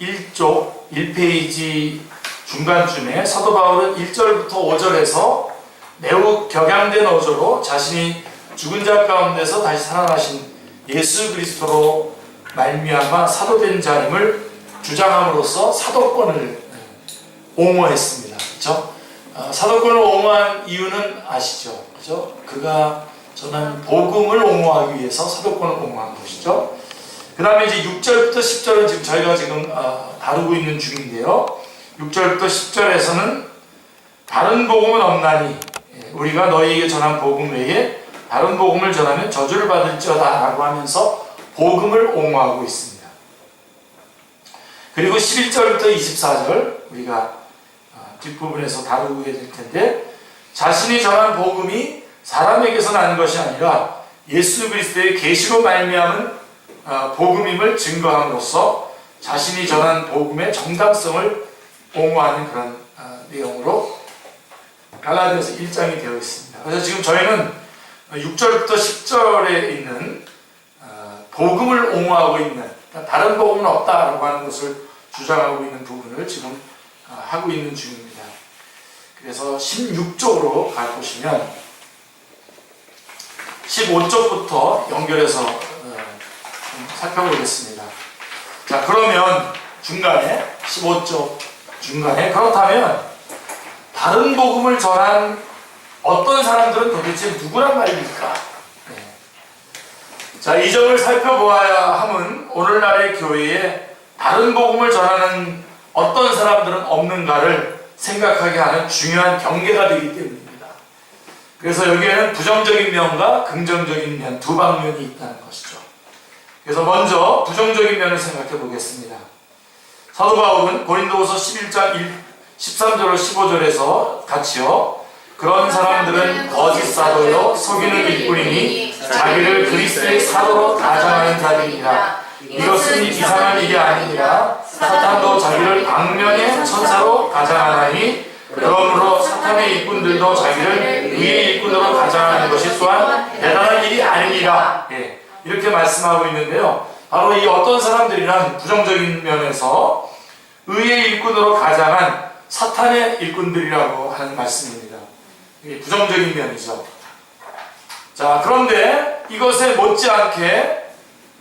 1쪽 1페이지 중간쯤에 사도 바울은 1절부터 5절에서 매우 격양된 어조로 자신이 죽은 자 가운데서 다시 살아나신 예수 그리스도로 말미암아 사도된 자임을 주장함으로써 사도권을 옹호했습니다. 그렇죠? 사도권을 옹호한 이유는 아시죠? 그렇죠? 그가 전한 복음을 옹호하기 위해서 사도권을 옹호한 것이죠. 그 다음에 이제 6절부터 10절은 지금 저희가 지금 다루고 있는 중인데요. 6절부터 10절에서는 다른 복음은 없나니 우리가 너희에게 전한 복음 외에 다른 복음을 전하면 저주를 받을지어다 라고 하면서 복음을 옹호하고 있습니다. 그리고 11절부터 24절 우리가 뒷부분에서 다루게 될 텐데, 자신이 전한 복음이 사람에게서 나는 것이 아니라 예수 그리스도의 계시로 말미암은 복음임을 증거함으로써 자신이 전한 복음의 정당성을 옹호하는 그런 내용으로 갈라디아서 1장이 되어 있습니다. 그래서 지금 저희는 6절부터 10절에 있는 복음을 옹호하고 있는, 다른 복음은 없다라고 하는 것을 주장하고 있는 부분을 지금 하고 있는 중입니다. 그래서 16쪽으로 가보시면 15쪽부터 연결해서 좀 살펴보겠습니다. 자, 그러면 중간에 15쪽 중간에 그렇다면 다른 복음을 전한 어떤 사람들은 도대체 누구란 말입니까? 자, 이 점을 살펴보아야 함은 오늘날의 교회에 다른 복음을 전하는 어떤 사람들은 없는가를 생각하게 하는 중요한 경계가 되기 때문입니다. 그래서 여기에는 부정적인 면과 긍정적인 면, 두 방면이 있다는 것이죠. 그래서 먼저 부정적인 면을 생각해 보겠습니다. 사도 바울은 고린도후서 11장 13절로 15절에서 같이요, 그런 사람들은 거짓 사도요 속이는 일꾼이니 자기를 그리스도의 사도로 가장하는 자들이니라. 이것은 이상한 일이 아니니라. 사탄도 자기를 악령의 천사로 가장하나니 그러므로 사탄의 일꾼들도 자기를 의의 일꾼으로 가장하는 것이 또한 대단한 일이 아니니라. 이렇게 말씀하고 있는데요. 바로 이 어떤 사람들이란 부정적인 면에서 의의 일꾼으로 가장한 사탄의 일꾼들이라고 하는 말씀입니다. 이게 부정적인 면이죠. 자, 그런데 이것에 못지않게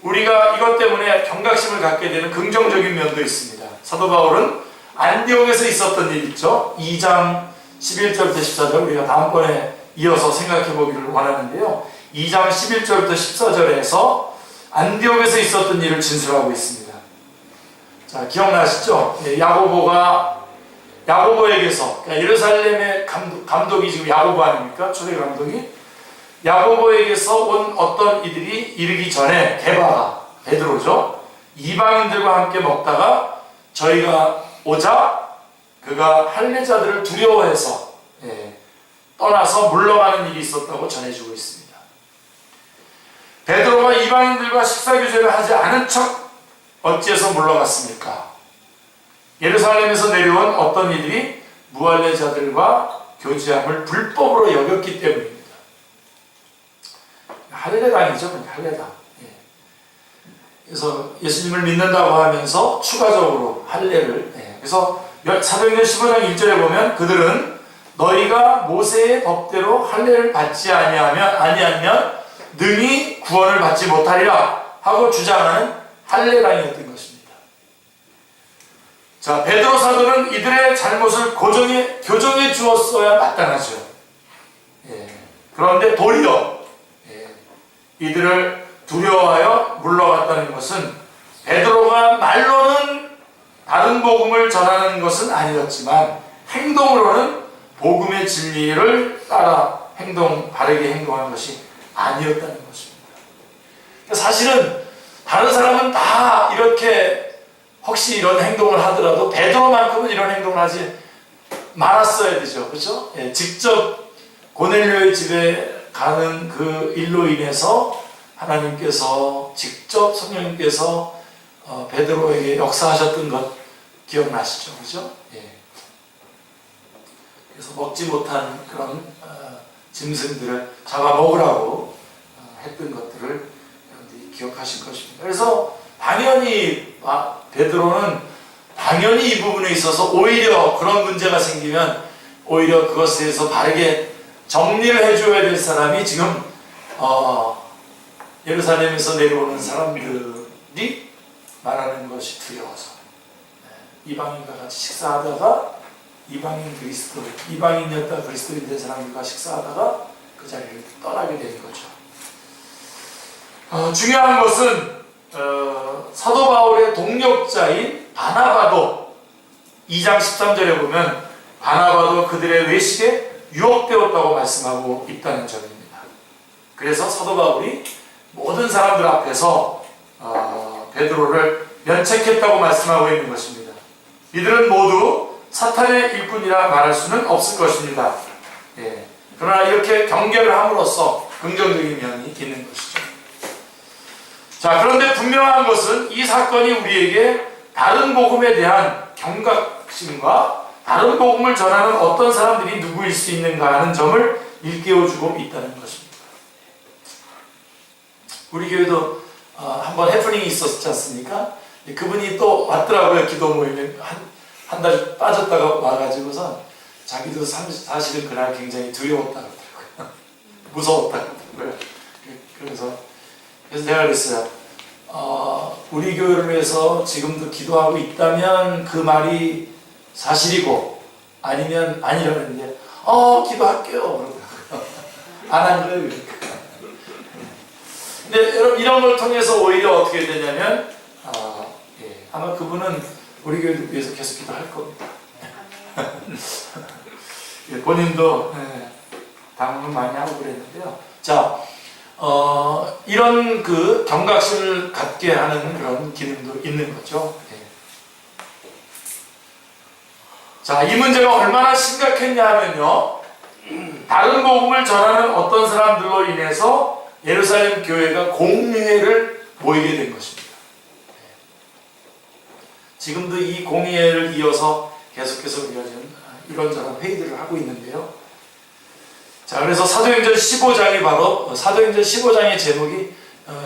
우리가 이것 때문에 경각심을 갖게 되는 긍정적인 면도 있습니다. 사도 바울은 안디옥에서 있었던 일 있죠. 2장 11절부터 14절 우리가 다음번에 이어서 생각해 보기를 원하는데요. 2장 11절부터 14절에서 안디옥에서 있었던 일을 진술하고 있습니다. 자, 기억나시죠? 야고보에게서, 그러니까 예루살렘의 감독이 지금 야고보 아닙니까? 초대 감독이 야고보에게서 온 어떤 이들이 이르기 전에 게바가 베드로죠. 이방인들과 함께 먹다가 저희가 오자 그가 할례자들을 두려워해서 떠나서 물러가는 일이 있었다고 전해주고 있습니다. 베드로가 이방인들과 식사교제를 하지 않은 척 어찌해서 물러갔습니까? 예루살렘에서 내려온 어떤 이들이 무할례자들과 교제함을 불법으로 여겼기 때문입니다. 할례당이죠. 할례당. 그래서 예수님을 믿는다고 하면서 추가적으로 할례를, 그래서 사도행전 15장 1절에 보면 그들은 너희가 모세의 법대로 할례를 받지 아니하면 능히 구원을 받지 못하리라 하고 주장하는 할례당이었던 것입니다. 자, 베드로 사도는 이들의 잘못을 교정해 주었어야 마땅하죠. 그런데 도리어 이들을 두려워하여 물러갔다는 것은 베드로가 말로는 다른 복음을 전하는 것은 아니었지만 행동으로는 복음의 진리를 따라 바르게 행동하는 것이 아니었다는 것입니다. 사실은 다른 사람은 다 이렇게 혹시 이런 행동을 하더라도 베드로만큼은 이런 행동을 하지 말았어야 되죠. 그렇죠? 직접 고넬료의 집에 가는 그 일로 인해서 하나님께서 직접 성령님께서 베드로에게 역사하셨던 것 기억나시죠? 그죠? 그래서 먹지 못한 그런 짐승들을 잡아먹으라고 했던 것들을 여러분들이 기억하실 것입니다. 그래서 당연히 베드로는 당연히 이 부분에 있어서 오히려 그런 문제가 생기면 오히려 그것에 대해서 바르게 정리를 해줘야 될 사람이 지금 예루살렘에서 내려오는 사람들이 말하는 것이 두려워서 이방인과 같이 식사하다가 이방인이었다가 그리스도인 된 사람들과 식사하다가 그 자리를 떠나게 되는 거죠. 중요한 것은 사도 바울의 동력자인 바나바도 2장 13절에 보면 바나바도 그들의 외식에 유혹되었다고 말씀하고 있다는 점입니다. 그래서 사도 바울이 모든 사람들 앞에서 베드로를 면책했다고 말씀하고 있는 것입니다. 이들은 모두 사탄의 일꾼이라 말할 수는 없을 것입니다. 그러나 이렇게 경계를 함으로써 긍정적인 면이 있는 것이죠. 자, 그런데 분명한 것은 이 사건이 우리에게 다른 복음에 대한 경각심과 다른 복음을 전하는 어떤 사람들이 누구일 수 있는가 하는 점을 일깨워주고 있다는 것입니다. 우리 교회도 한번 해프닝이 있었지 않습니까? 그분이 또 왔더라고요. 기도 모임에 한 달 빠졌다가 와가지고서 자기도 사실은 그날 굉장히 두려웠다고 하더라고요. 무서웠다고 하더라고요. 그래서 제가 그랬어요. 우리 교회를 위해서 지금도 기도하고 있다면 그 말이 사실이고 아니면 아니라고 했는데 기도할게요 그러더라고요. 안 한 거예요. 그러니까. 근데 여러분 이런 걸 통해서 오히려 어떻게 되냐면 아마 그분은 우리 교회를 위해서 계속 기도할 겁니다. 본인도 당을 많이 하고 그랬는데요. 자, 이런 그 경각심을 갖게 하는 그런 기능도 있는 거죠. 자, 이 문제가 얼마나 심각했냐 하면요. 다른 복음을 전하는 어떤 사람들로 인해서 예루살렘 교회가 공의회를 모이게 된 것입니다. 지금도 이 공의회를 이어서 계속해서 우리가 지금 이런저런 회의들을 하고 있는데요. 자, 그래서 사도행전 15장이 바로 사도행전 15장의 제목이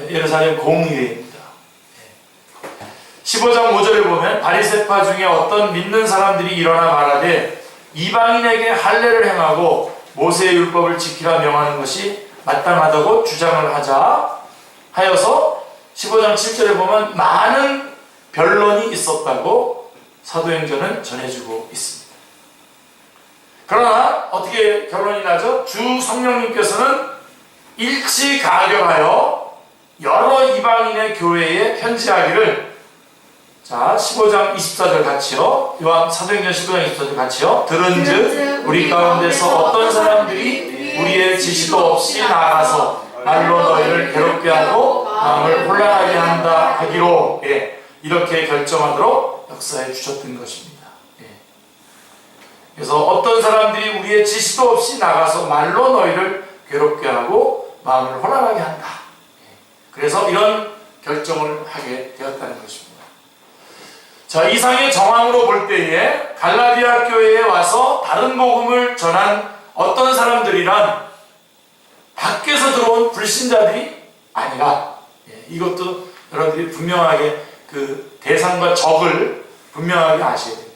예루살렘 공의회입니다. 15장 5절에 보면 바리새파 중에 어떤 믿는 사람들이 일어나 말하되 이방인에게 할례를 행하고 모세의 율법을 지키라 명하는 것이 마땅하다고 주장을 하자 하여서 15장 7절에 보면 많은 변론이 있었다고 사도행전은 전해주고 있습니다. 그러나 어떻게 결론이 나죠? 주 성령님께서는 일치가결하여 여러 이방인의 교회에 편지하기를 자 15장 24절 같이요. 사도행전 15장 24절 같이요. 들은즉 우리 가운데서 어떤 사람들이 우리의 지시도 없이 나가서 말로 너희를 괴롭게 하고 마음을 혼란하게 한다 하기로 이렇게 결정하도록 역사해 주셨던 것입니다. 그래서 어떤 사람들이 우리의 지시도 없이 나가서 말로 너희를 괴롭게 하고 마음을 혼란하게 한다. 그래서 이런 결정을 하게 되었다는 것입니다. 자, 이상의 정황으로 볼 때에 갈라디아 교회에 와서 다른 복음을 전한 어떤 사람들이란 밖에서 들어온 불신자들이 아니라 이것도 여러분들이 분명하게 그 대상과 적을 분명하게 아셔야 됩니다.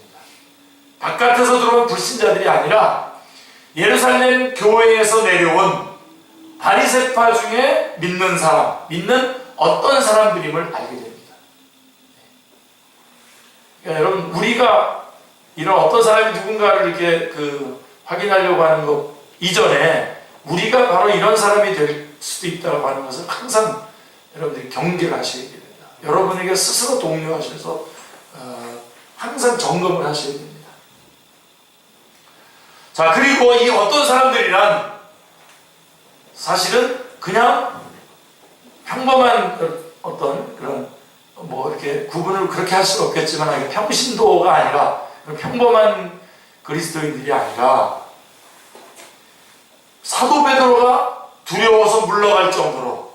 바깥에서 들어온 불신자들이 아니라 예루살렘 교회에서 내려온 바리새파 중에 믿는 사람, 믿는 어떤 사람들임을 알게 됩니다. 그러니까 여러분 우리가 이런 어떤 사람이 누군가를 이렇게 확인하려고 하는 것 이전에 우리가 바로 이런 사람이 될 수도 있다고 하는 것을 항상 여러분들이 경계를 하셔야 됩니다. 여러분에게 스스로 독려하셔서 항상 점검을 하셔야 됩니다. 자, 그리고 이 어떤 사람들이란 사실은 그냥 평범한 어떤 그런 이렇게 구분을 그렇게 할 수는 없겠지만 평신도가 아니라 평범한 그리스도인들이 아니라 사도 베드로가 두려워서 물러갈 정도로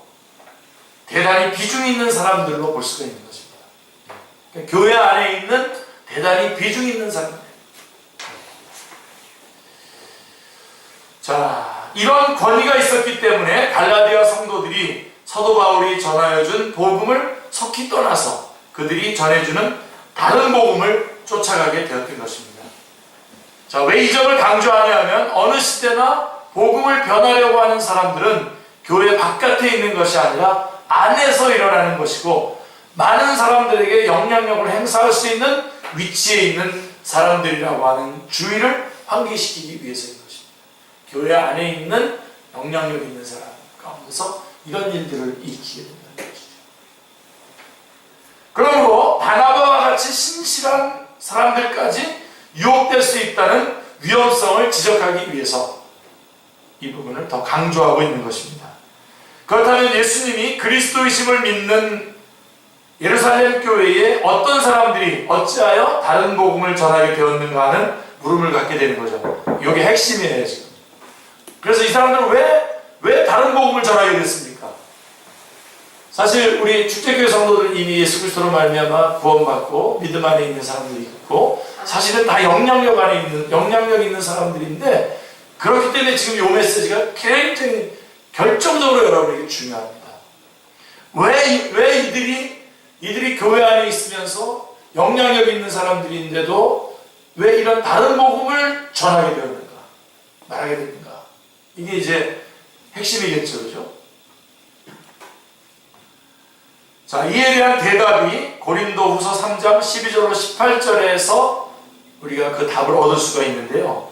대단히 비중 있는 사람들로 볼 수가 있는 것입니다. 그러니까 교회 안에 있는 대단히 비중 있는 사람들. 자, 이런 권위가 있었기 때문에 갈라디아 성도들이 사도 바울이 전하여준 복음을 속히 떠나서 그들이 전해주는 다른 복음을 쫓아가게 되었던 것입니다. 자, 왜 이 점을 강조하냐 하면 어느 시대나 복음을 변하려고 하는 사람들은 교회 바깥에 있는 것이 아니라 안에서 일어나는 것이고, 많은 사람들에게 영향력을 행사할 수 있는 위치에 있는 사람들이라고 하는 주의를 환기시키기 위해서인 것입니다. 교회 안에 있는 영향력 있는 사람 가운데서 이런 일들을 일으키게 된다는 것이죠. 그러므로 바나바와 같이 신실한 사람들까지 유혹될 수 있다는 위험성을 지적하기 위해서 이 부분을 더 강조하고 있는 것입니다. 그렇다면 예수님이 그리스도이심을 믿는 예루살렘 교회에 어떤 사람들이 어찌하여 다른 복음을 전하게 되었는가 하는 물음을 갖게 되는 거죠. 이게 핵심이에요, 지금. 그래서 이 사람들은 왜 다른 복음을 전하게 됐습니까? 사실 우리 축제교회 성도들은 이미 예수 그리스도로 말미암아 구원받고 믿음 안에 있는 사람들이 있고, 사실은 다 영향력 있는 사람들인데, 그렇기 때문에 지금 이 메시지가 굉장히 결정적으로 여러분에게 중요합니다. 왜 이들이 교회 안에 있으면서 영향력 있는 사람들인데도 왜 이런 다른 복음을 전하게 되었는가, 말하게 됐는가? 이게 이제 핵심이겠죠, 그죠? 자, 이에 대한 대답이 고린도후서 3장 12절로 18절에서 우리가 그 답을 얻을 수가 있는데요.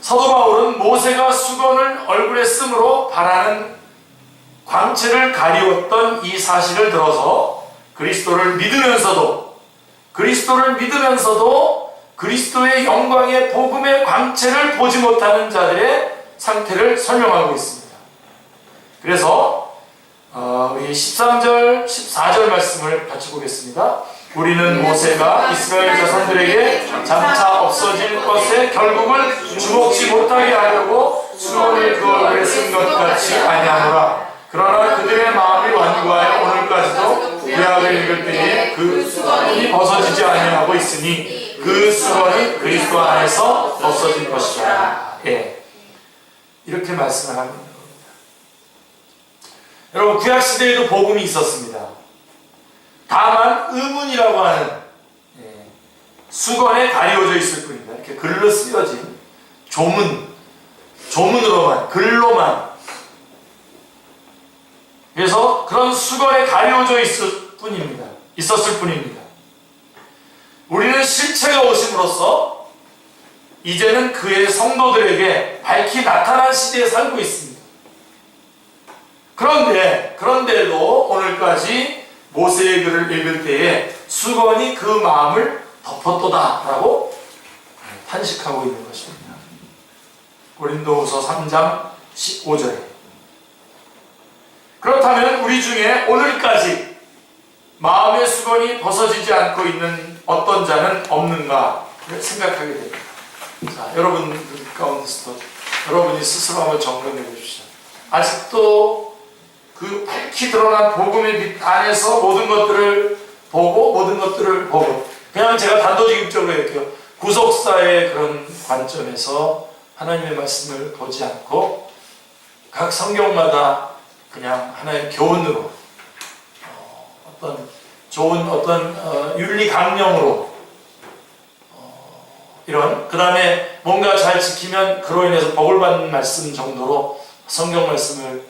사도 바울은 모세가 수건을 얼굴에 쓰므로 바라는 광채를 가리웠던 이 사실을 들어서 그리스도를 믿으면서도 그리스도의 영광의 복음의 광채를 보지 못하는 자들의 상태를 설명하고 있습니다. 그래서 우리 13절, 14절 말씀을 같이 보겠습니다. 우리는 모세가 이스라엘 자손들에게 장차 없어질 것에 결국을 주목지 못하게 하려고 수건을 그 얼굴에 쓴 것 같이 아니하노라. 그러나 그들의 마음이 완고하여 오늘까지도 구약을 읽을 때에 그 수건이 벗어지지 아니하고 있으니 그 수건은 그리스도 안에서 벗어진 것이다. 예. 이렇게 말씀을 합니다. 여러분, 구약시대에도 복음이 있었습니다. 다만 의문이라고 하는 수건에 가리워져 있을 뿐입니다. 이렇게 글로 쓰여진 조문으로만, 글로만. 그래서 그런 수건에 가리워져 있었을 뿐입니다. 우리는 실체가 오심으로써 이제는 그의 성도들에게 밝히 나타난 시대에 살고 있습니다. 그런데도 오늘까지 모세의 글을 읽을 때에 수건이 그 마음을 덮었도다라고 탄식하고 있는 것입니다. 고린도후서 3장 15절에. 그렇다면 우리 중에 오늘까지 마음의 수건이 벗어지지 않고 있는 어떤 자는 없는가를 생각하게 됩니다. 자, 여러분 가운데서도 여러분이 스스로 한번 점검해 보십시오. 아직도 그 밝히 드러난 복음의 빛 안에서 모든 것들을 보고 그냥 제가 단도직입적으로 할게요. 구속사의 그런 관점에서 하나님의 말씀을 보지 않고 각 성경마다 그냥 하나의 교훈으로 어떤 좋은 윤리 강령으로 이런, 그 다음에 뭔가 잘 지키면 그로 인해서 복을 받는 말씀 정도로 성경 말씀을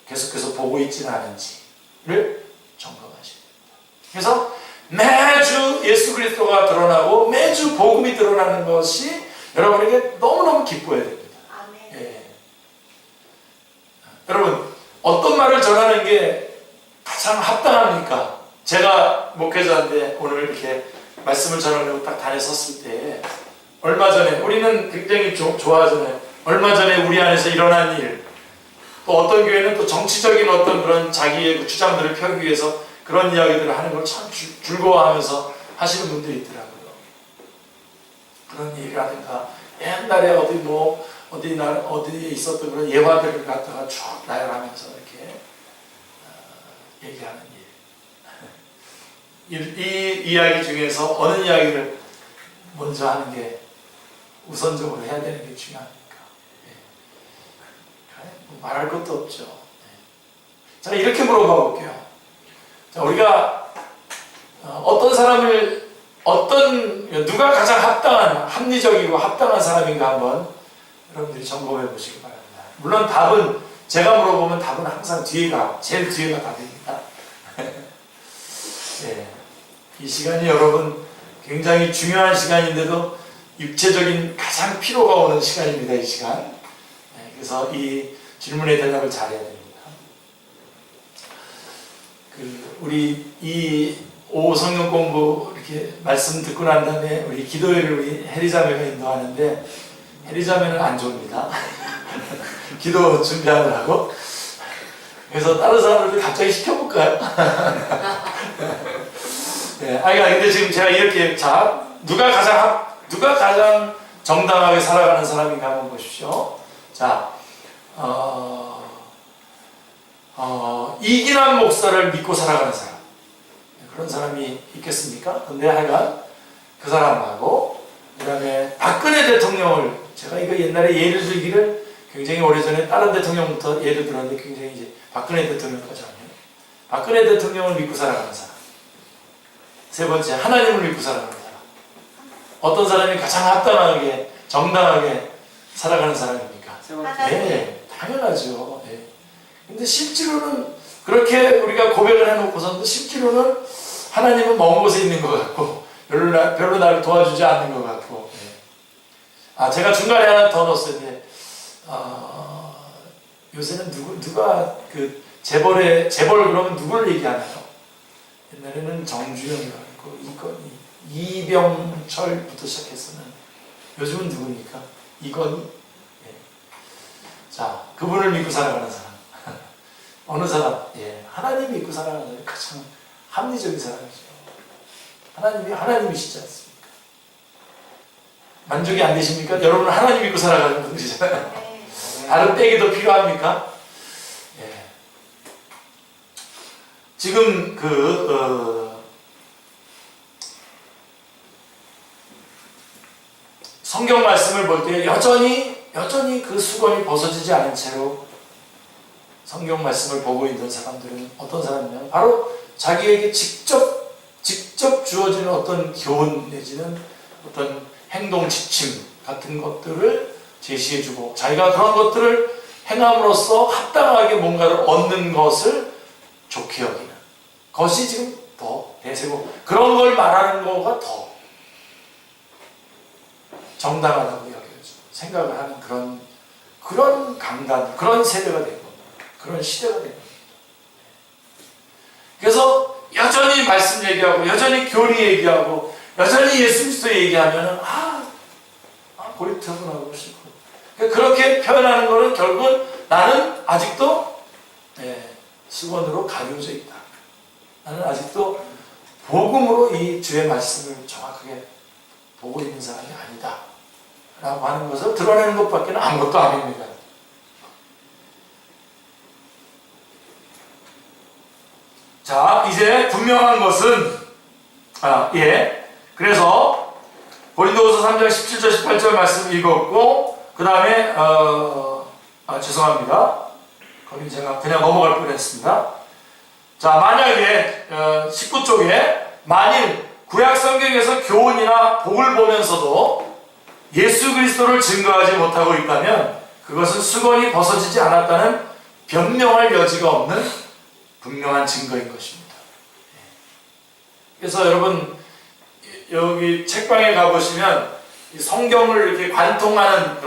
계속해서 보고 있지는 않은지를 점검하셔야 됩니다. 그래서 매주 예수 그리스도가 드러나고 매주 복음이 드러나는 것이 여러분에게 너무너무 기뻐야 됩니다. 예. 여러분, 어떤 말을 전하는 게 가장 합당합니까? 제가 목회자인데 오늘 이렇게 말씀을 전하려고 딱 단에 섰을 때, 얼마 전에 우리는 굉장히 좋아하잖아요. 얼마 전에 우리 안에서 일어난 일, 또 어떤 교회는 또 정치적인 어떤 그런 자기의 그 주장들을 펴기 위해서 그런 이야기들을 하는 걸 참 즐거워하면서 하시는 분들이 있더라고요. 그런 얘기라든가 옛날에 어디에 있었던 그런 예화들을 갖다가 쭉 나열하면서 이렇게 얘기하는 일. 이 이야기 중에서 어느 이야기를 먼저 하는 게 우선적으로 해야 되는 게 중요합니까? 말할 것도 없죠. 자, 이렇게 물어봐 볼게요. 자, 우리가 어떤 사람을 누가 가장 합리적이고 합당한 사람인가 한번 여러분들이 점검해 보시기 바랍니다. 물론 답은, 제가 물어보면 답은 항상 제일 뒤에가 답입니다. 예, 이 시간이 여러분 굉장히 중요한 시간인데도 육체적인 가장 피로가 오는 시간입니다. 이 시간. 예, 그래서 이 질문에 대답을 잘해야 됩니다. 우리 이 오후 성경 공부 이렇게 말씀 듣고 난 다음에 우리 기도회를 우리 혜리자매가 인도하는데, 혜리자매는 안 좋습니다. 기도 준비하느라고. 그래서 다른 사람들도 갑자기 시켜볼까요? 네, 근데 지금 제가 이렇게, 누가 가장 정당하게 살아가는 사람인가 한번 보십시오. 이기남 목사를 믿고 살아가는 사람. 그런 사람이 있겠습니까? 근데 하여간 그 사람하고, 그 다음에 박근혜 대통령을, 제가 이거 옛날에 예를 들기를 굉장히 오래전에 다른 대통령부터 예를 들었는데, 굉장히 이제 박근혜 대통령까지 하면, 박근혜 대통령을 믿고 살아가는 사람. 세 번째, 하나님을 믿고 살아가는 사람. 어떤 사람이 가장 합당하게, 정당하게 살아가는 사람입니까? 네, 당연하죠. 네. 근데 실제로는 그렇게 우리가 고백을 해놓고서도 실제로는 하나님은 먼 곳에 있는 것 같고 별로 나를 도와주지 않는 것 같고. 네. 제가 중간에 하나 더 넣었어요. 요새는 누가 그 재벌 그러면 누구를 얘기하나요? 옛날에는 정주영이라고 했고 이병철부터 시작해서는 요즘은 누굽니까? 이건희. 네. 그분을 믿고 살아가는 사람. 어느 사람? 예, 하나님 믿고 살아가는 사람이 가장 합리적인 사람이죠. 하나님이시지 않습니까? 만족이 안 되십니까? 여러분은 하나님 믿고 살아가는 분들이잖아요. 네. 다른 백이 더 필요합니까? 예. 지금 성경 말씀을 볼 때 여전히 그 수건이 벗어지지 않은 채로 성경 말씀을 보고 있는 사람들은 어떤 사람이냐면 바로 자기에게 직접 주어지는 어떤 교훈 내지는 어떤 행동 지침 같은 것들을 제시해주고, 자기가 그런 것들을 행함으로써 합당하게 뭔가를 얻는 것을 좋게 여기는 것이 지금 더 대세고, 그런 걸 말하는 거가 더 정당하다고 여겨지고 생각을 하는 그런 강단, 그런 세대가 된 겁니다. 그런 시대가 된 겁니다. 그래서 여전히 말씀 얘기하고, 여전히 교리 얘기하고, 여전히 예수 그리스도 얘기하면은 고리타분하고 싫고, 그렇게 표현하는 것은 결국은 나는 아직도 수건으로 가려져 있다. 나는 아직도 복음으로 이 주의 말씀을 정확하게 보고 있는 사람이 아니다 라고 하는 것을 드러내는 것밖에 아무것도 아닙니다. 이제 분명한 것은 그래서 고린도후서 3장 17절 18절 말씀 읽었고, 그 다음에 죄송합니다. 거기 제가 그냥 넘어갈 뻔했습니다. 만약에 19쪽에 만일 구약 성경에서 교훈이나 복을 보면서도 예수 그리스도를 증거하지 못하고 있다면 그것은 수건이 벗어지지 않았다는 변명할 여지가 없는 분명한 증거인 것입니다. 그래서 여러분 여기 책방에 가보시면 성경을 이렇게 관통하는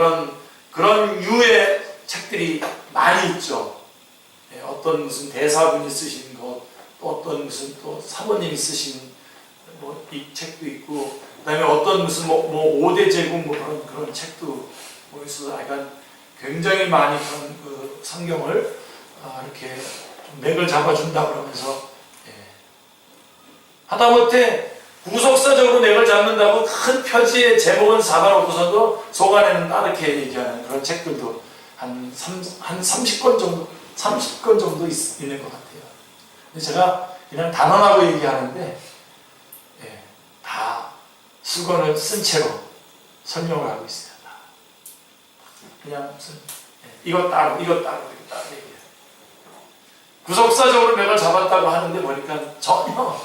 그런 유의 책들이 많이 있죠. 어떤 무슨 대사분이 쓰신 것, 또 어떤 무슨 또 사모님이 쓰신 이 책도 있고, 그다음에 어떤 무슨 5대 제국 그런 책도 있어서 약간 굉장히 많이 그런 그 성경을 이렇게 좀 맥을 잡아준다 그러면서 하다못해 구속사적으로 맥을 잡는다고 큰 표지의 제목은 잡아놓고서도 속 안에는 따르게 얘기하는 그런 책들도 한 30권 정도 있는 것 같아요. 근데 제가 그냥 단언하고 얘기하는데 다 수건을 쓴 채로 설명을 하고 있어요. 그냥 무슨 이것 따로 얘기해요. 구속사적으로 맥을 잡았다고 하는데 보니까 전혀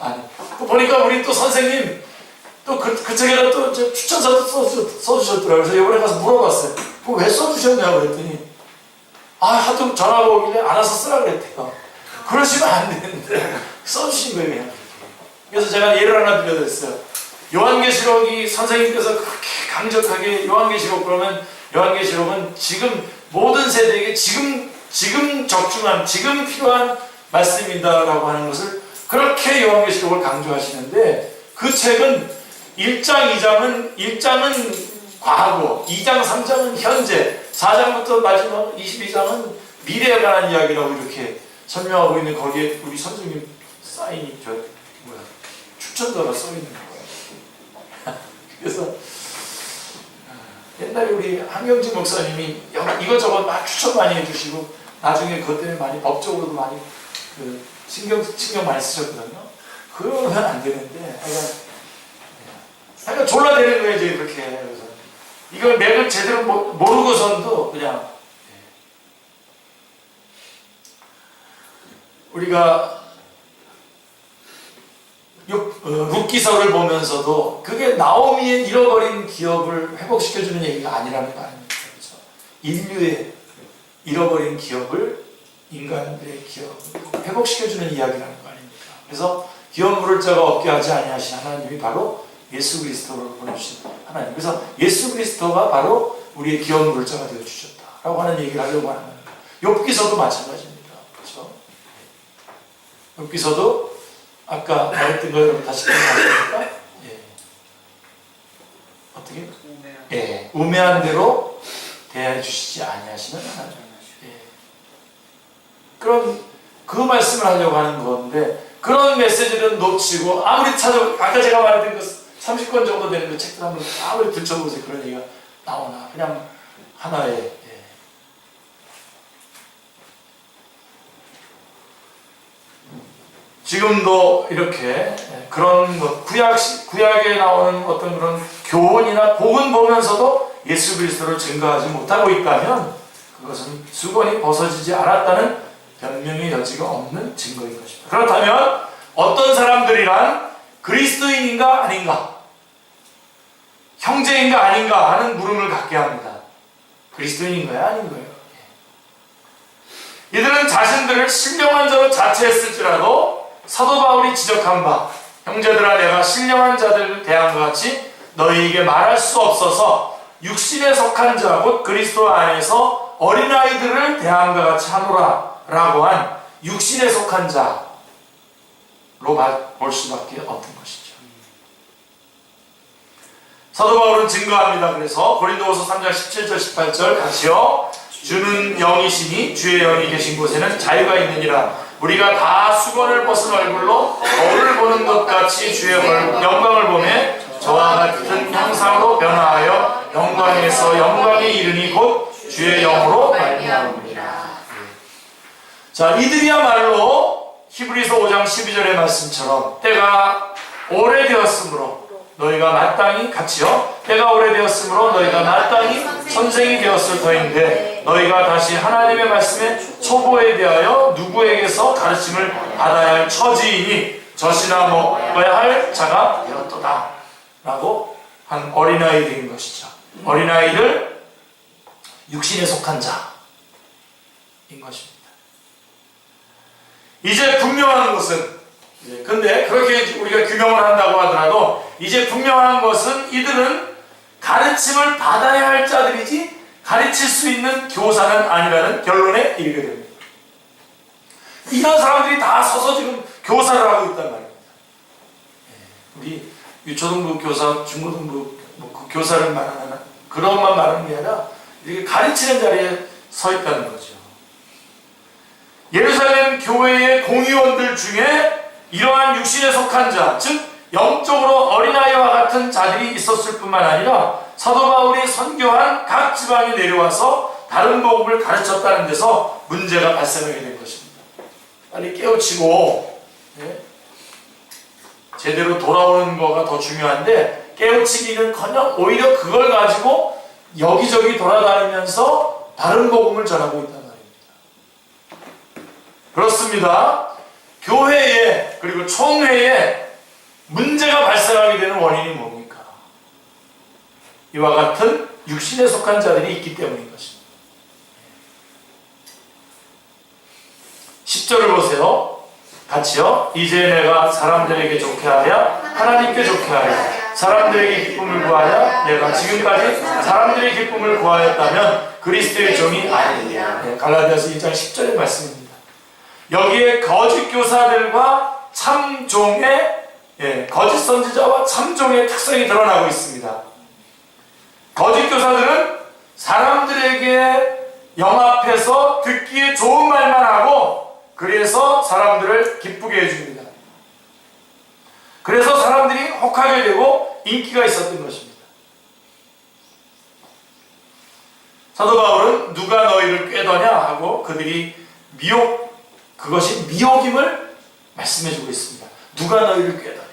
아니. 또 보니까 우리 또 선생님 또 그 책에다 또 추천사도 써주셨더라고요. 그래서 이번에 가서 물어봤어요. 그거 왜 써주셨냐고 그랬더니 하도 전화가 오길래 알아서 쓰라 그랬대요. 그러시면 안 되는데 써주신 거예요 그냥. 그래서 제가 예를 하나 들려드렸어요. 요한계시록이 선생님께서 그렇게 강력하게 요한계시록 그러면 요한계시록은 지금 모든 세대에게 지금 적중한 지금 필요한 말씀이다라고 하는 것을 그렇게 요한계시록을 강조하시는데 그 책은 1장은 과거, 2장, 3장은 현재, 4장부터 마지막 22장은 미래에 관한 이야기라고 이렇게 설명하고 있는 거기에 우리 선생님 사인이 추천서가 써있는 거예요. 그래서 옛날에 우리 한경진 목사님이 이것저것 막 추천 많이 해주시고 나중에 그것 때문에 많이 법적으로도 많이 신경 많이 쓰셨거든요. 그러면 안 되는데 하여간 졸라대는 거예요 이제 그렇게. 그래서 이걸 맥을 제대로 모르고선도 그냥 우리가 룻기서를 보면서도 그게 나오미의 잃어버린 기업을 회복시켜주는 얘기가 아니라는 거 아닙니까? 그렇죠? 인류의 잃어버린 기업을 인간들의 기업을 회복시켜주는 이야기라는 거 아닙니까? 그래서 기업 물을 자가 없게 하지 아니하신 하나님이 바로 예수 그리스도를 보내주신 하나님. 그래서 예수 그리스도가 바로 우리의 기업 물을 자가 되어주셨다라고 하는 얘기를 하려고 하는 거예요. 욥기서도 마찬가지입니다. 그렇죠? 욥기서도 아까 말했던 거 여러분 다시 기억나십니까? 어떻게? 우매한 대로 대하여 주시지 아니하시는 하나님. 그런 그 말씀을 하려고 하는 건데 그런 메시지는 놓치고 아무리 아까 제가 말했던 그 30권 정도 되는 그 책들 한번 아무리 들춰보세요. 그런 얘기가 나오나 그냥 하나의 지금도 이렇게 그런 구약에 나오는 어떤 그런 교훈이나 복은 보면서도 예수 그리스도를 증거하지 못하고 있다면 그것은 수건이 벗어지지 않았다는 변명의 여지가 없는 증거인 것입니다. 그렇다면 어떤 사람들이란 그리스도인인가 아닌가, 형제인가 아닌가 하는 물음을 갖게 합니다. 그리스도인인가요 아닌가요? 이들은 자신들을 신령한 자로 자처했을지라도 사도 바울이 지적한 바 형제들아 내가 신령한 자들을 대함과 같이 너희에게 말할 수 없어서 육신에 속한 자 곧 그리스도 안에서 어린아이들을 대함과 같이 하노라 라고 한 육신에 속한 자로 볼 수밖에 없는 것이죠. 사도 바울은 증거합니다. 그래서 고린도후서 3장 17절 18절 같이요. 주는 영이시니 주의 영이 계신 곳에는 자유가 있느니라. 우리가 다 수건을 벗은 얼굴로 거울을 보는 것 같이 주의 영광을 보매 저와 같은 형상으로 변화하여 영광에서 영광에 이르니 곧 주의 영으로 말미암으리라. 자, 이들이야말로 히브리서 5장 12절의 말씀처럼 때가 오래되었으므로 너희가 마땅히 같이요. 때가 오래되었으므로 너희가 마땅히 선생이 되었을 터인데 너희가 다시 하나님의 말씀의 초보에 대하여 누구에게서 가르침을 받아야 할 처지이니 젖이나 먹어야 할 자가 되었도다 라고 한 어린아이들인 것이죠. 어린아이들 육신에 속한 자인 것입니다. 이제 분명한 것은 근데 그렇게 우리가 규명을 한다고 하더라도 이제 분명한 것은 이들은 가르침을 받아야 할 자들이지 가르칠 수 있는 교사는 아니라는 결론에 이르게 됩니다. 이런 사람들이 다 서서 지금 교사를 하고 있단 말입니다. 우리 유초등부 교사, 중고등부 그 교사를 말하는 그런만 말하는 게 아니라 이렇게 가르치는 자리에 서 있다는 거죠. 예루살렘 교회의 공의원들 중에 이러한 육신에 속한 자, 즉 영적으로 어린아이와 같은 자들이 있었을 뿐만 아니라 사도 바울이 선교한 각 지방에 내려와서 다른 복음을 가르쳤다는 데서 문제가 발생하게 된 것입니다. 빨리 깨우치고 제대로 돌아오는 거가 더 중요한데 깨우치기는커녕 오히려 그걸 가지고 여기저기 돌아다니면서 다른 복음을 전하고 있단 말입니다. 그렇습니다. 교회에 그리고 총회에 문제가 발생하게 되는 원인이 뭡니까? 이와 같은 육신에 속한 자들이 있기 때문인 것입니다. 10절을 보세요. 같이요. 이제 내가 사람들에게 좋게 하랴 하나님께 좋게 하랴 사람들에게 기쁨을 구하랴 내가 지금까지 사람들의 기쁨을 구하였다면 그리스도의 종이 아니니라. 갈라디아서 2장 10절의 말씀입니다. 여기에 거짓 교사들과 참종의 거짓 선지자와 참종의 특성이 드러나고 있습니다. 거짓 교사들은 사람들에게 영합해서 듣기에 좋은 말만 하고 그래서 사람들을 기쁘게 해줍니다. 그래서 사람들이 혹하게 되고 인기가 있었던 것입니다. 사도 바울은 누가 너희를 꾀더냐 하고 그들이 그것이 미혹임을 말씀해주고 있습니다. 누가 너희를 꾀더냐.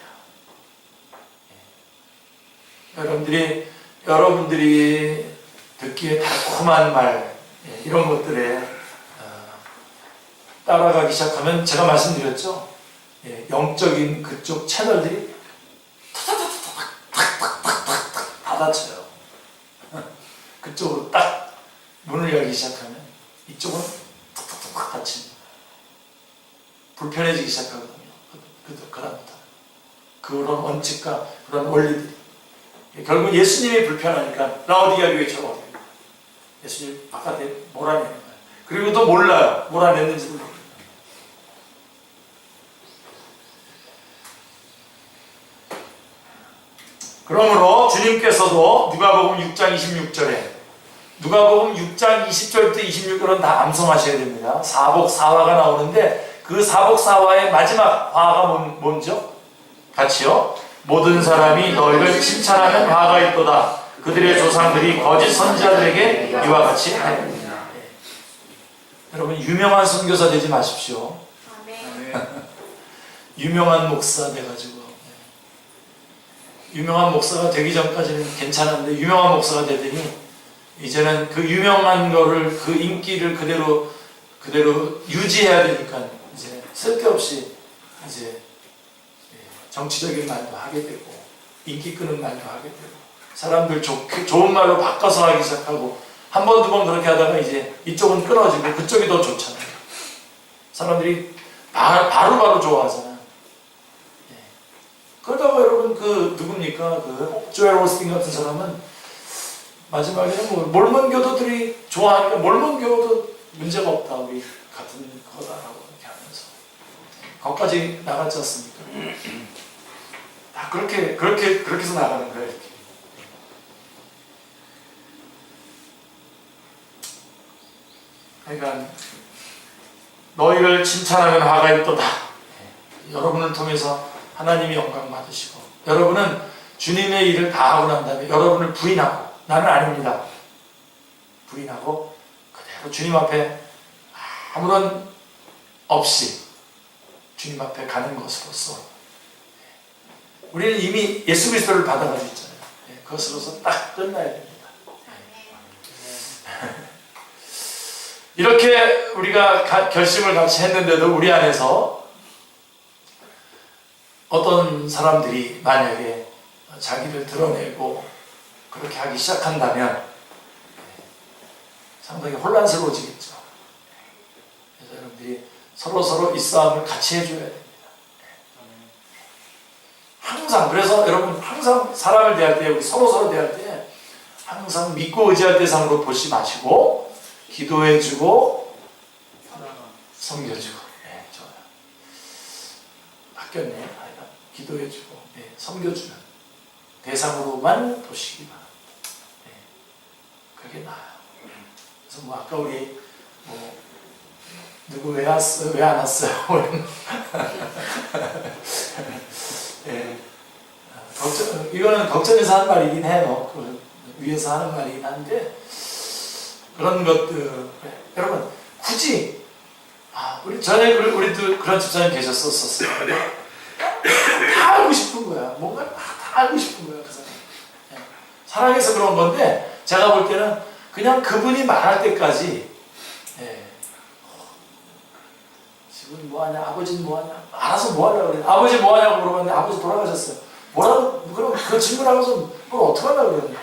여러분들이 듣기에 달콤한 말 이런 것들에 따라가기 시작하면 제가 말씀드렸죠. 영적인 그쪽 채널들이 탁탁탁탁탁탁 닫아쳐요. 그쪽으로 딱 문을 열기 시작하면 이쪽은 탁탁탁탁 닫힙니다. 불편해지기 시작하거든요. 그다음부터 그런 원칙과 그런 원리들이 결국 예수님이 불편하니까 라오디게아 교회처럼 어떻게 됩니까? 예수님 바깥에 몰아내는 거예요. 그리고 또 몰라요. 몰아냈는지도 모릅니다. 그러므로 주님께서도 누가복음 6장 20절부터 26절은 다 암송하셔야 됩니다. 사복사화가 나오는데 그 사복사화의 마지막 화가 뭔죠? 같이요. 모든 사람이 너희를 칭찬하는 화가 있도다. 그들의 조상들이 거짓 선지자들에게 이와 같이 하였느니라. 여러분 유명한 선교사 되지 마십시오. 유명한 목사 돼가지고 유명한 목사가 되기 전까지는 괜찮았는데 유명한 목사가 되더니 이제는 그 유명한 거를 그 인기를 그대로 유지해야 되니까 이제 쓸데없이 이제 정치적인 말도 하게 되고 인기 끄는 말도 하게 되고 사람들 좋은 말로 바꿔서 하기 시작하고 한 번, 두 번 그렇게 하다가 이제 이쪽은 끊어지고 그쪽이 더 좋잖아요. 사람들이 바로바로 좋아하잖아요. 그러다가 여러분 누굽니까? 조엘 오스틴 같은 사람은 마지막에는 몰몬교도들이 좋아하니까 몰몬교도 문제가 없다. 우리 같은 거다라고 이렇게 하면서 거기까지 나갔지 않습니까? 다 그렇게 해서 나가는 거예요. 이렇게. 그러니까 너희를 칭찬하면 화가 있도다. 여러분을 통해서 하나님이 영광 받으시고 여러분은 주님의 일을 다 하고 난 다음에 여러분을 부인하고 나는 아닙니다. 부인하고 그대로 주님 앞에 아무런 없이 주님 앞에 가는 것으로서 우리는 이미 예수 그리스도를 받아가지고 있잖아요. 그것으로서 딱 끝나야 됩니다. 이렇게 우리가 결심을 같이 했는데도 우리 안에서 어떤 사람들이 만약에 자기를 드러내고 그렇게 하기 시작한다면 상당히 혼란스러워지겠죠. 그래서 여러분들이 서로 이 싸움을 같이 해줘야 됩니다. 항상 그래서 여러분 항상 사람을 대할 때 우리 서로 대할 때 항상 믿고 의지할 대상으로 보지 마시고 기도해주고 섬겨주고 좋아요. 바뀌었네. 기도해주고 섬겨주는 대상으로만 보시기 바랍니다. 그게 나아요. 그래서 아까 우리 누구 왜 왔어요? 왜 안 왔어요? 이거는 걱정해서 하는 말이긴 해요. 위에서 하는 말이긴 한데 그런 것들 여러분 굳이 우리 전에 우리도 그런 집사님 계셨었어요. 다 알고 싶은 거야. 뭔가 다 알고 싶은 거야. 그 사람. 사랑해서 그런 건데 제가 볼 때는 그냥 그분이 말할 때까지 지금 뭐하냐? 아버지는 뭐하냐? 알아서 뭐하냐고 그래. 아버지 뭐하냐고 물어봤는데 아버지 돌아가셨어요. 뭐라고 그럼 그 질문하고서 뭘 어떡하려고 그러냐.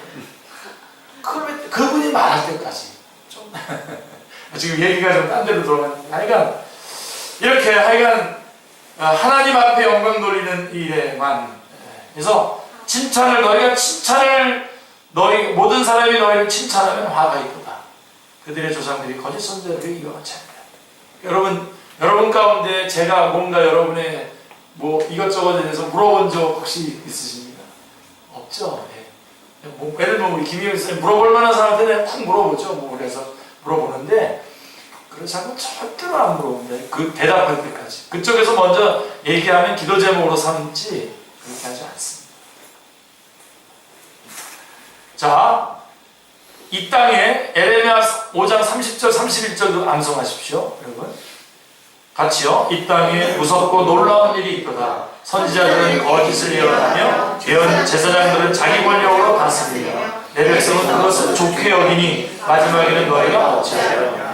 말할 때까지 좀 지금 얘기가 좀 딴 데로 돌아가는데 하여간 이렇게 하여간 하나님 앞에 영광 돌리는 일에만 그래서 너희 모든 사람이 너희를 칭찬하면 화가 있도다. 그들의 조상들이 거짓 선지자들을 이와 같이 합니다. 여러분 가운데 제가 뭔가 여러분의 뭐 이것저것에 대해서 물어본 적 혹시 있으십니까? 없죠. 예. 뭐 예를 들면 우리 김희영 선생님 물어볼 만한 사람한테 쿵 물어보죠. 뭐 그래서 물어보는데 그렇지 않고 절대로 안 물어봅니다. 그 대답할 때까지. 그쪽에서 먼저 얘기하면 기도 제목으로 삼지 그렇게 하지 않습니다. 자, 이 땅에 에레미야 5장 30절 31절도 암송하십시오. 여러분 같이요. 이 땅에 무섭고 놀라운 일이 있도다. 선지자들은 거짓을 예언하며 제사장들은 자기 권력으로 다스리며 내 백성은 그것을 좋게 여기니 마지막에는 너희가 어찌하리라.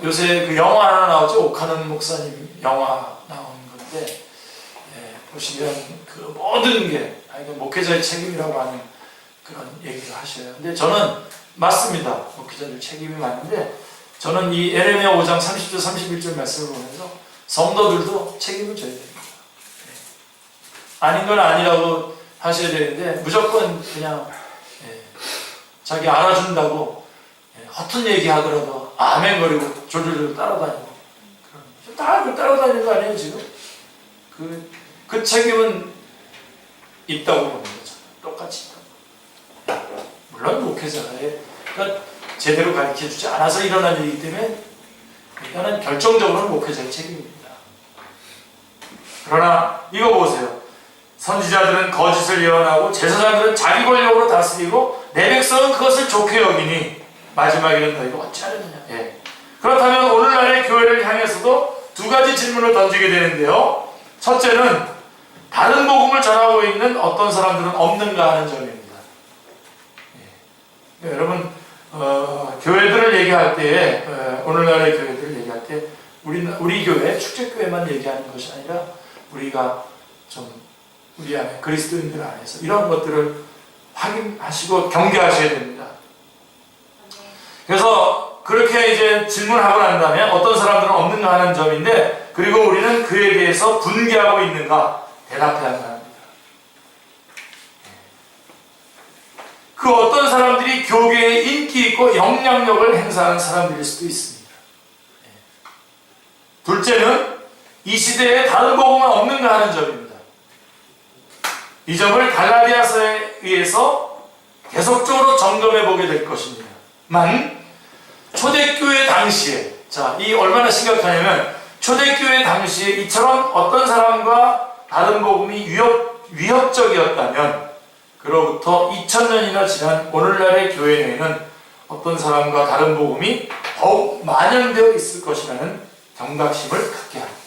요새 그 영화 하나 나오죠. 오카는 목사님 영화 나오는 건데 보시면 그 모든 게 목회자의 책임이라고 하는 그런 얘기를 하셔요. 근데 저는 맞습니다. 목회자들 책임이 맞는데 저는 이 에레미야 5장 30절 31절 말씀을 보면서 성도들도 책임을 져야 됩니다. 아닌 건 아니라고 하셔야 되는데 무조건 그냥 자기 알아준다고 허튼 얘기 하더라도 아멘거리고 졸졸졸 따라다니고 따라다니는 거 아니에요 지금? 그 책임은 있다고 봅니다. 똑같이 있다고. 물론 목회자의 그러니까 제대로 가르쳐주지 않아서 일어난 일이기 때문에 일단은 결정적으로는 목회자의 책임입니다. 그러나 이거 보세요. 선지자들은 거짓을 예언하고 제사장들은 자기 권력으로 다스리고 내 백성은 그것을 좋게 여기니 마지막에는 너희가 어찌하려느냐. 그렇다면 오늘날의 교회를 향해서도 두 가지 질문을 던지게 되는데요. 첫째는 다른 복음을 전하고 있는 어떤 사람들은 없는가 하는 점입니다. 여러분 교회들을 얘기할 때 오늘날의 교회들을 얘기할 때 우리 교회 축제교회만 얘기하는 것이 아니라 우리가 좀 우리 안에 그리스도인들 안에서 이런 것들을 확인하시고 경계하셔야 됩니다. 그래서 그렇게 이제 질문하고 난 다음에 어떤 사람들은 없는가 하는 점인데 그리고 우리는 그에 대해서 분개하고 있는가 대답해야 합니다. 그 어떤 사람들이 교계에 인기 있고 영향력을 행사하는 사람들일 수도 있습니다. 둘째는 이 시대에 다른 복음은 없는가 하는 점입니다. 이 점을 갈라디아서에 의해서 계속적으로 점검해 보게 될 것입니다. 초대교회 당시에 이 얼마나 심각하냐면 초대교회 당시에 이처럼 어떤 사람과 다른 복음이 위협적이었다면 그로부터 2000년이나 지난 오늘날의 교회 내에는 어떤 사람과 다른 복음이 더욱 만연되어 있을 것이라는 경각심을 갖게 합니다.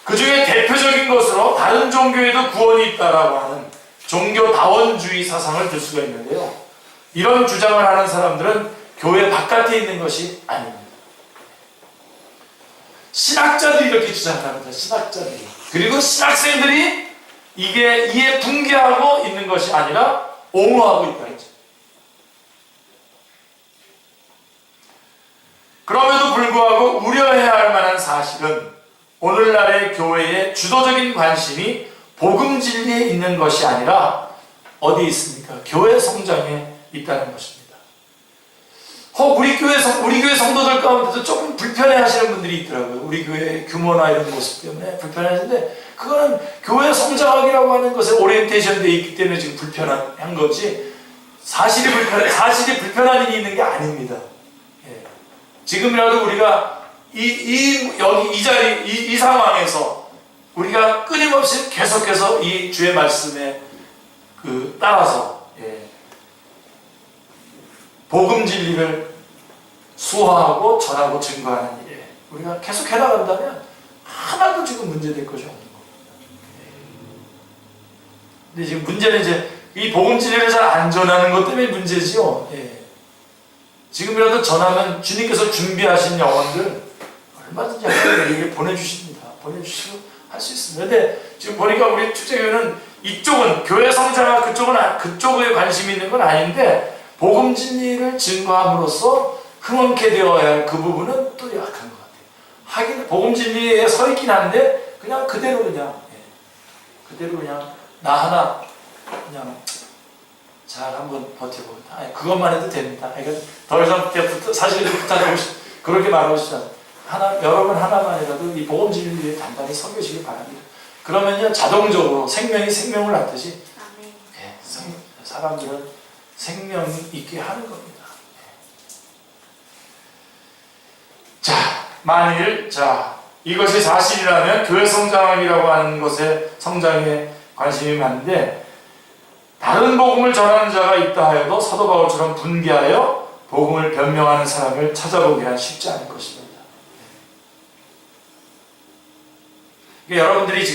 그 중에 대표적인 것으로 다른 종교에도 구원이 있다라고 하는 종교다원주의 사상을 들 수가 있는데요. 이런 주장을 하는 사람들은 교회 바깥에 있는 것이 아닙니다. 신학자들이 이렇게 주장합니다. 신학자들이. 그리고 신학생들이 이에 붕괴하고 있는 것이 아니라 옹호하고 있다 했죠. 그럼에도 불구하고 우려해야 할 만한 사실은 오늘날의 교회의 주도적인 관심이 복음 진리에 있는 것이 아니라 어디 있습니까? 교회 성장에 있다는 것입니다. 우리 교회 성도들 가운데도 조금 불편해하시는 분들이 있더라고요. 우리 교회 규모나 이런 모습 때문에 불편해하시는데 그거는 교회 성장하기라고 하는 것에 오리엔테이션 되어 있기 때문에 지금 불편한 거지 사실이 불편한 일이 있는 게 아닙니다. 지금이라도 우리가 이 자리, 이 상황에서 우리가 끊임없이 계속해서 이 주의 말씀에 따라서 복음 진리를 수호하고 전하고 증거하는 일에 우리가 계속 해나간다면 하나도 지금 문제될 것이 없는 겁니다. 근데 지금 문제는 이제 이 복음 진리를 잘 안 전하는 것 때문에 문제지요. 지금이라도 전하면 주님께서 준비하신 영혼들 얼마든지 얘기를 보내주십니다. 보내주시고 할 수 있습니다. 근데 지금 보니까 우리 축제교회는 이쪽은 교회 성장학 그쪽에 관심이 있는 건 아닌데 복음 진리를 증거함으로써 흥원케 되어야 할 그 부분은 또 약한 것 같아요. 하긴 복음 진리에 서 있긴 한데 그냥 그대로 그냥 나 하나 그냥 잘 한번 버텨보겠다. 그것만 해도 됩니다. 그러니까 더 이상 사실 그렇게 말하고 싶지 않아요. 여러분 하나만이라도 이 복음 진리에 단단히 섬기시기 바랍니다. 그러면요 자동적으로 생명이 생명을 낳듯이 사람들은 생명이 있게 하는 겁니다. 자, 만일 이것이 사실이라면 교회 성장이라고 하는 것에 성장에 관심이 많은데 다른 복음을 전하는 자가 있다 하여도 사도 바울처럼 분개하여 복음을 변명하는 사람을 찾아보기란 쉽지 않을 것입니다. 그러니까 여러분들이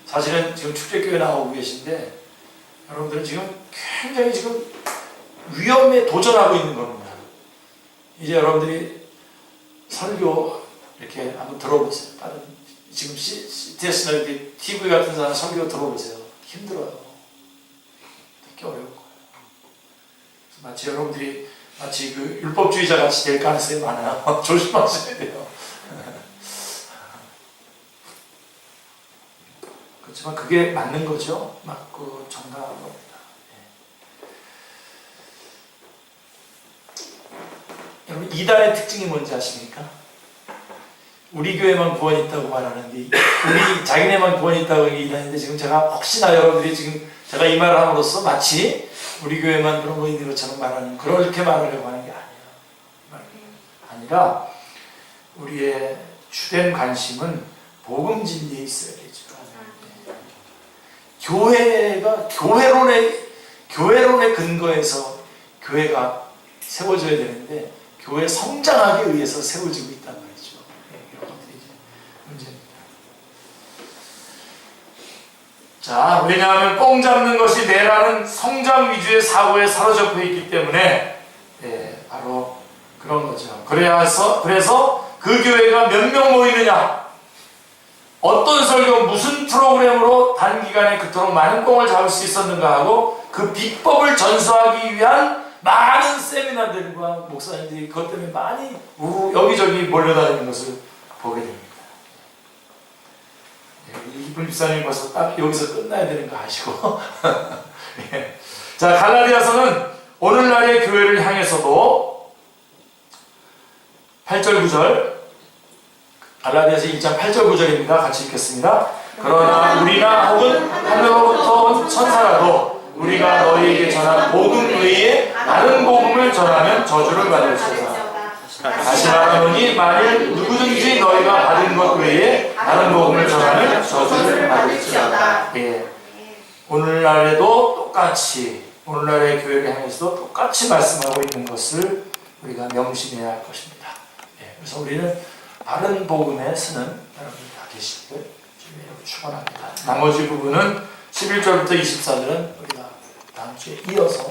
사실은 지금 축제교회 나오고 계신데 여러분들은 지금 굉장히 위험에 도전하고 있는 겁니다. 이제 여러분들이 설교 이렇게 한번 들어보세요. 지금 CTS나 이렇게 TV 같은 사람 설교 들어보세요. 힘들어요. 되게 어려울 거예요. 마치 여러분들이 그 율법주의자 같이 될 가능성이 많아요. 조심하셔야 돼요. 그렇지만 그게 맞는 거죠. 맞고 정당한 겁니다. 여러분 이단의 특징이 뭔지 아십니까? 우리 교회만 구원이 있다고 말하는데 우리 자기네만 구원이 있다고 얘기하는데 지금 제가 혹시나 여러분들이 지금 제가 이 말을 함으로써 마치 우리 교회만 그런 거 있는 것처럼 말하는 그렇게 말하려고 하는 게 아니라 우리의 주된 관심은 복음 진리에 있어야 되죠. 교회론의 근거에서 교회가 세워져야 되는데 교회 성장하기 위해서 세워지고 있단 말이죠. 이런 것들이 이제 문제입니다. 자, 왜냐하면 뽕 잡는 것이 내라는 성장 위주의 사고에 사로잡혀 있기 때문에 바로 그런 거죠. 그래서 그 교회가 몇 명 모이느냐, 어떤 설교, 무슨 프로그램으로 단기간에 그토록 많은 뽕을 잡을 수 있었는가 하고 그 비법을 전수하기 위한 많은 세미나들과 목사님들이 그것 때문에 많이 여기저기 몰려다니는 것을 보게 됩니다. 이분 집사님 벌써 딱 여기서 끝나야 되는 거 아시고 자, 갈라디아서는 오늘날의 교회를 향해서도 8절 9절 갈라디아서 1장 8절 9절입니다. 같이 읽겠습니다. 그러나 우리나 혹은 하늘로부터 온 천사라도 우리가 너희에게 전한 복음 외에 다른 복음을 전하면 저주를 받을지어다. 다시 말하노니 만일 누구든지 너희가 받은 것 외에 다른 복음을 전하면 저주를 받을지어다. 오늘날에도 똑같이 오늘날의 교회를 향해서도 똑같이 말씀하고 있는 것을 우리가 명심해야 할 것입니다. 그래서 우리는 바른 복음에 쓰는 여러분이 다 계시기를 주님으로 축원합니다. 나머지 부분은 11절부터 24절은 우리가 다음 주에 이어서